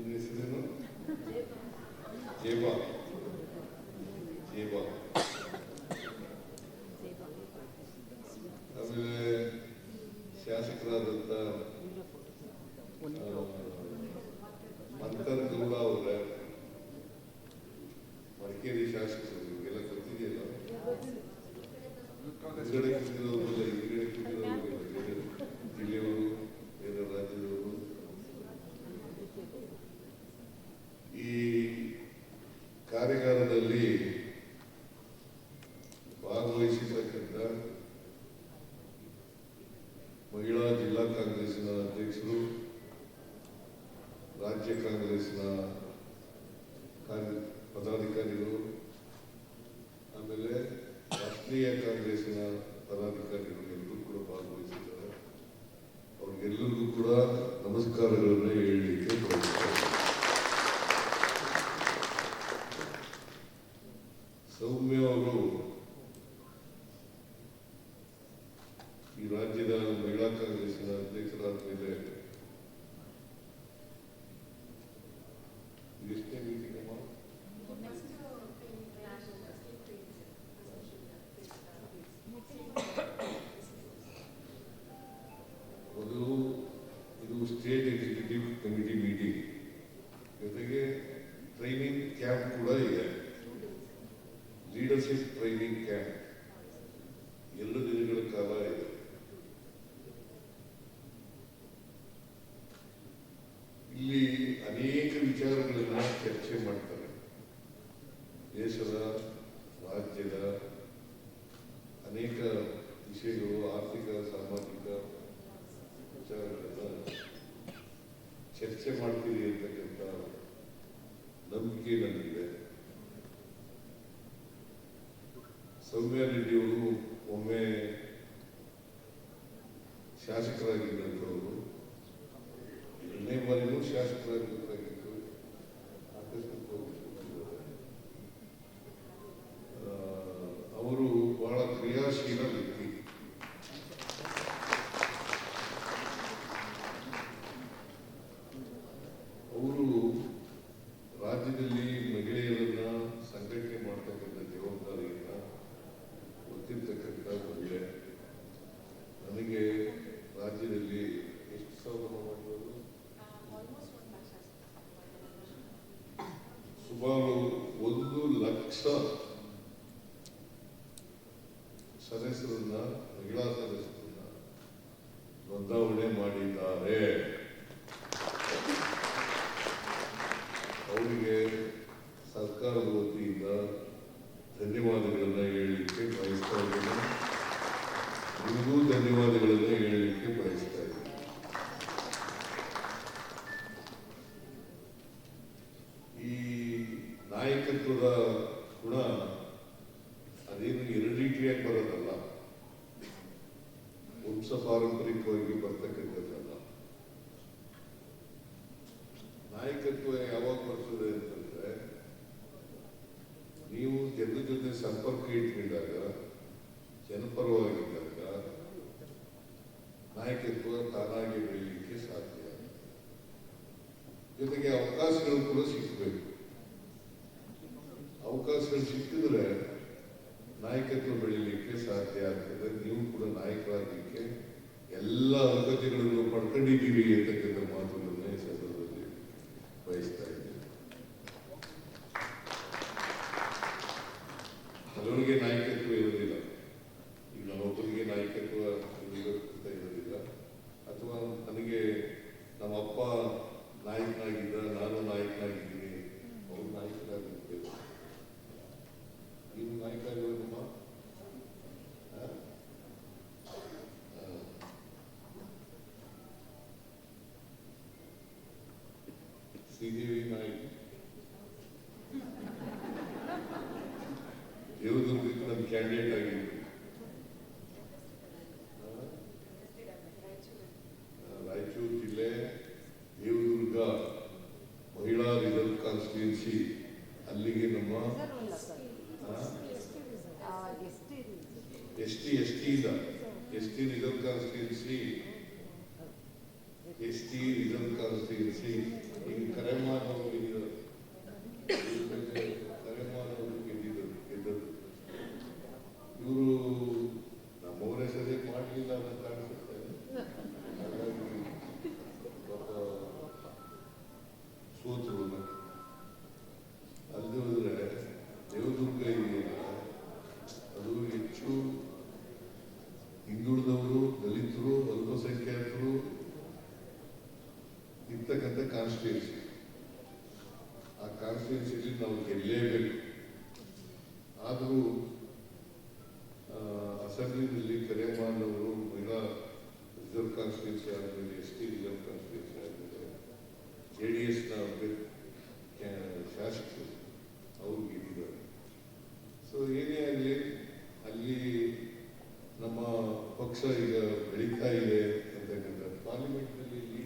ನಿಮ್ಮ ಹೆಸರೇನು? ಜೇಬಾ. ಜೇಬಾ. ಆಮೇಲೆ ಶಾಸಕರಾದಂಥ ಮಂತರ್ಗೌಡ ಅವರ ಮಡಿಕೇರಿ ಶಾಸಕರು ಇವೆಲ್ಲ ಗೊತ್ತಿದೆಯಲ್ಲ. ಹೊರಗಡೆ ಕೂತಿರೋದಿಲ್ಲ, ಎದುರುಗಡೆ ಕೂತಿರೋದಿಲ್ಲ, ಬೇರೆ ಜಿಲ್ಲೆಯವರು, ಬೇರೆ ರಾಜ್ಯದವರು. ಈ ಕಾರ್ಯಾಗಾರದಲ್ಲಿ ಭಾಗವಹಿಸಿರ್ತಕ್ಕಂಥ ಮಹಿಳಾ ಜಿಲ್ಲಾ ಕಾಂಗ್ರೆಸ್ಸಿನ ಅಧ್ಯಕ್ಷರು, ರಾಜ್ಯ ಕಾಂಗ್ರೆಸ್ನ ಪದಾಧಿಕಾರಿಗಳು, ಆಮೇಲೆ ರಾಷ್ಟ್ರೀಯ ಕಾಂಗ್ರೆಸ್ಸಿನ ಪದಾಧಿಕಾರಿಗಳು ಎಲ್ಲರೂ ಕೂಡ ಭಾಗವಹಿಸಿದ್ದಾರೆ. ಅವ್ರಿಗೆಲ್ಲರಿಗೂ ಕೂಡ ನಮಸ್ಕಾರಗಳನ್ನು ಹೇಳಲಿಕ್ಕೆ ಬಯಸ್ತಾರೆ. ಸೌಮ್ಯ ಅವರು ಈ ರಾಜ್ಯದ ಮಹಿಳಾ ಕಾಂಗ್ರೆಸ್ಸಿನ ಅಧ್ಯಕ್ಷರಾದ ಮೇಲೆ ಎಷ್ಟೇ ಮೀಟಿಂಗ್ ಮೊದಲು ಇದು ಸ್ಟೇಟ್ ಎಕ್ಸಿಕ್ಯೂಟಿವ್ ಕಮಿಟಿ ಮೀಟಿಂಗ್, ಜೊತೆಗೆ ಟ್ರೈನಿಂಗ್ ಕ್ಯಾಂಪ್ ಕೂಡ ಇದೆ, ಲೀಡರ್ಶಿಪ್ ಟ್ರೈನಿಂಗ್ ಕ್ಯಾಂಪ್ 2 ದಿನಗಳ ಕಾಲ ಇದೆ. ಇಲ್ಲಿ ಅನೇಕ ವಿಚಾರಗಳನ್ನ ಚರ್ಚೆ ಮಾಡ್ತಾರೆ. ದೇಶದ, ರಾಜ್ಯದ ಅನೇಕ ವಿಷಯಗಳು, ಆರ್ಥಿಕ ಸಾಮಾಜಿಕ ವಿಚಾರಗಳನ್ನ ಚರ್ಚೆ ಮಾಡ್ತೀರಿ ಅಂತಕ್ಕಂಥ ನಂಬಿಕೆ ನನಗಿದೆ. ಸೌಮ್ಯ ರೆಡ್ಡಿಯವರು ಒಮ್ಮೆ ಶಾಸಕರಾಗಿದ್ದಂಥವರು, 2ನೇ ಬಾರಿಗೂ ಶಾಸಕರಾಗಿದ್ದಾಗಿತ್ತು. ಅವರು ಬಹಳ ಕ್ರಿಯಾಶೀಲ ವ್ಯಕ್ತಿ. ಅವರು ರಾಜ್ಯದಲ್ಲಿ ಮಹಿಳೆಯರನ್ನ ಸಂಘಟನೆ ಮಾಡ್ತಕ್ಕಂಥ ಜವಾಬ್ದಾರಿಯನ್ನ ಗೊತ್ತಿರ್ತಕ್ಕಂಥ ಮಹಿಳೆ. ನನಗೆ ರಾಜ್ಯದಲ್ಲಿ ಎಷ್ಟು ಸಾವಿರ ಮಾಡಿರೋದು, ಸುಮಾರು 1 ಲಕ್ಷ ಸದಸ್ಯರನ್ನ, ಮಹಿಳಾ ಸದಸ್ಯರನ್ನ ನೋಂದಾವಣೆ ಮಾಡಿದ್ದಾರೆ. ಅವರಿಗೆ ಸರ್ಕಾರದ ವತಿಯಿಂದ ಧನ್ಯವಾದಗಳನ್ನ ಹೇಳಲಿಕ್ಕೆ ಬಯಸ್ತಾ ಇದ್ದೇನೆ. ನಿಮಗೂ ಧನ್ಯವಾದಗಳನ್ನ ಹೇಳಲಿಕ್ಕೆ ಬಯಸ್ತಾ ಇದ್ದೇನೆ. ಈ ನಾಯಕತ್ವದ ಗುಣ ಅದೇನು ಹೆರಿಡಿಟರಿಯಾಗಿ ಬರೋದಲ್ಲ, ವಂಶ ಪಾರಂಪರಿಕವಾಗಿ ಬರ್ತಕ್ಕಂಥದ್ದಲ್ಲ. ನಾಯಕತ್ವ ಯಾವಾಗ ಬರ್ತದೆ ಅಂತಂದ್ರೆ, ನೀವು ಜನರ ಜೊತೆ ಸಂಪರ್ಕ ಇಟ್ಕೊಂಡಾಗ, ಜನಪರವಾಗಿದ್ದಾಗ ನಾಯಕತ್ವ ತಾನಾಗಿ ಬೆಳೀಲಿಕ್ಕೆ ಸಾಧ್ಯ. ಜೊತೆಗೆ ಅವಕಾಶಗಳು ಕೂಡ ಸಿಕ್ಕಬೇಕು. ಅವಕಾಶಗಳು ಸಿಕ್ಕಿದ್ರೆ ನಾಯಕತ್ವ ಬೆಳೀಲಿಕ್ಕೆ ಸಾಧ್ಯ ಆಗ್ತದೆ. ನೀವು ಕೂಡ ನಾಯಕರಾಗಲಿಕ್ಕೆ ಎಲ್ಲ ಅರ್ಹತೆಗಳನ್ನು ಪಡ್ಕೊಂಡಿದ್ದೀರಿ ಅಂತಕ್ಕಂಥ ಮಾತುಗಳನ್ನೇ ಸಂದರ್ಭದಲ್ಲಿ ಬಯಸ್ತಾ ಇದ್ದೀನಿ. ಕೆಲವರಿಗೆ ನಾಯಕತ್ವ ಇರೋದಿಲ್ಲ. ಈಗ ನಾವೊಬ್ಬರಿಗೆ ನಾಯಕತ್ವ ಇರೋದಿಲ್ಲ, ಅಥವಾ ನನಗೆ ನಮ್ಮಪ್ಪ ನಾಯಕನಾಗಿದ್ದ, ನಾನು ನಾಯಕನಾಗಿದ್ದೀನಿ, ಅವ್ರು ನಾಯಕರಾಗಿರ್ಬೇಕು. ನೀವು ನಾಯಕ ಆಗಿರೋದಮ್ಮ ಶ್ರೀದೇವಿ ನಾಯಕ, ದೇವದುರ್ಗಕ್ಕೆ ನನ್ನ ಕ್ಯಾಂಡಿಡೇಟ್ ಆಗಿದ್ರು. ರಾಯಚೂರು ಜಿಲ್ಲೆ ದೇವದುರ್ಗ ಮಹಿಳಾ ರಿಸರ್ವ್ ಕಾನ್ಸ್ಟಿಟ್ಯೂನ್ಸಿ, ಅಲ್ಲಿಗೆ ನಮ್ಮ ಎಸ್ ಟಿ ರಿಸರ್ವ್ ಕಾನ್ಸ್ಟಿಟ್ಯೂನ್ಸಿ ಈಗ ಕರೆಮಾನವರು ಗೆದ್ದಿದ್ದಾರೆ, ಕರೆಮಾನವರು ಗೆದ್ದದ್ದು. ಇವರು ನಮ್ಮವರೇ ಸರಿ ಮಾಡಲಿಲ್ಲ ಅಂತ ಕಾಣಿಸುತ್ತೆ. ಹಾಗಾಗಿ ಪಾಪ ಸೋತರು. ಅಲ್ಲದೆ ಹೋದ್ರೆ ದೇವದುರ್ಗ ಇದೆಯಲ್ಲ, ಅದು ಹೆಚ್ಚು ಹಿಂದುಳಿದವರು, ದಲಿತರು, ಅಲ್ಪಸಂಖ್ಯಾತರು ಇರ್ತಕ್ಕಂಥ ಕಾನ್ಸ್ಟಿಟ್ಯೂನ್ಸಿ. ಆ ಕಾನ್ಸ್ಟಿಟ್ಯೂನ್ಸಿಯಲ್ಲಿ ನಾವು ಗೆಲ್ಲೇಬೇಕು. ಆದರೂ ಅಸೆಂಬ್ಲಿನಲ್ಲಿ ಕರೆಮಾನವರು ಮಹಿಳಾ ರಿಸರ್ವ್ ಕಾನ್ಸ್ಟಿಟ್ಯೂನ್ಸಿ ಆದಮೇಲೆ ST ರಿಸರ್ವ್ ಕಾನ್ಸ್ಟಿಟ್ಯೂನ್ಸಿ ಆದಮೇಲೆ JDSನ ಶಾಸಕರು ಅವರು ಗೆದ್ದಿದ್ದಾರೆ. ಸೊ ಏನೇ ಆಗಲಿ ಅಲ್ಲಿ ನಮ್ಮ ಪಕ್ಷ ಈಗ ಬೆಳೀತಾ ಇದೆ ಅಂತಕ್ಕಂಥ ಪಾರ್ಲಿಮೆಂಟ್ನಲ್ಲಿ ಲೀಡ್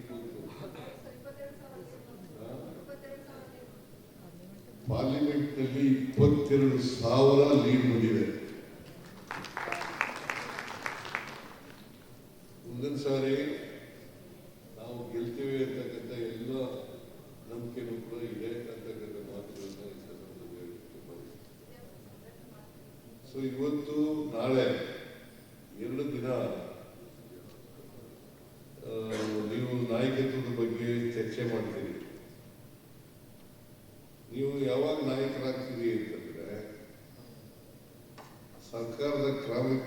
ಪಾರ್ಲಿಮೆಂಟ್ನಲ್ಲಿ 22,000 ಲೀಡ್ ಬಂದಿದೆ. ಮುಂದಿನ ಸಾರಿ ನಾವು ಗೆಲ್ತೇವೆ ಅಂತಕ್ಕಂಥ ಎಲ್ಲ ನಂಬಿಕೆನೂ ಕೂಡ ಇದೆ ಅಂತಕ್ಕಂಥ ಮಾತುಗಳನ್ನ ಈ ಸಂದರ್ಭದಲ್ಲಿ ಸೊ ಇವತ್ತು ನಾಳೆ 2 ದಿನ ನೀವು ನಾಯಕತ್ವದ ಬಗ್ಗೆ ಚರ್ಚೆ ಮಾಡ್ತೀರಿ. ನೀವು ಯಾವಾಗ ನಾಯಕರಾಗ್ತೀರಿ ಅಂತಂದ್ರೆ ಸರ್ಕಾರದ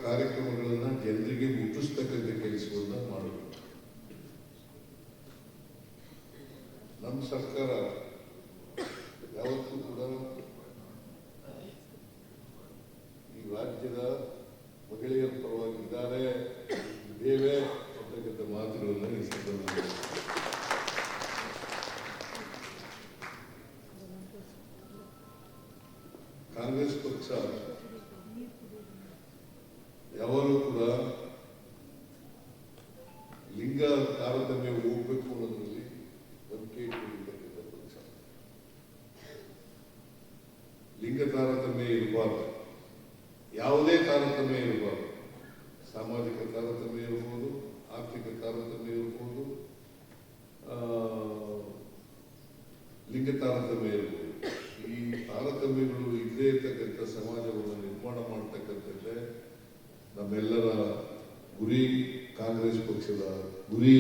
ಕಾರ್ಯಕ್ರಮಗಳನ್ನ ಜನರಿಗೆ ಮುಟ್ಟಿಸ್ತಕ್ಕಂಥ ಕೆಲಸವನ್ನ ಮಾಡಬೇಕು. ನಮ್ಮ ಸರ್ಕಾರ ಯಾವತ್ತೂ ಕೂಡ ಈ ರಾಜ್ಯದ ಮಹಿಳೆಯರ ಪರವಾಗಿದ್ದಾರೆ, ಇದ್ದೇವೆ ಅಂತಕ್ಕಂಥ ಮಾತುಗಳನ್ನು ಈ ಸಂದರ್ಭದಲ್ಲಿ ಕಾಂಗ್ರೆಸ್ ಪಕ್ಷ ಯಾವಾಗಲೂ ಕೂಡ ಲಿಂಗ ತಾರತಮ್ಯ ಹೋಗ್ಬೇಕು ಅನ್ನೋದ್ರಲ್ಲಿ ನಂಬಿಕೆ ಇಟ್ಟಿರ್ತಕ್ಕಂಥ ಪಕ್ಷ. ಲಿಂಗ ತಾರತಮ್ಯ ಇರಬಾರ್ದು, ಯಾವುದೇ ತಾರತಮ್ಯ ಇರಬಾರ್ದು. ಸಾಮಾಜಿಕ ತಾರತಮ್ಯ ಇರ್ಬೋದು, ಆರ್ಥಿಕ ತಾರತಮ್ಯ ಇರ್ಬೋದು, ಲಿಂಗ ತಾರತಮ್ಯ ಇರ್ಬೋದು. ಈ ತಾರತಮ್ಯಗಳು ಇದ್ದೇ ಇರ್ತಕ್ಕಂಥ ಸಮಾಜವನ್ನು ನಿರ್ಮಾಣ ಮಾಡತಕ್ಕಂಥದ್ದೇ ನಮ್ಮೆಲ್ಲರ ಗುರಿ, ಕಾಂಗ್ರೆಸ್ ಪಕ್ಷದ ಗುರಿ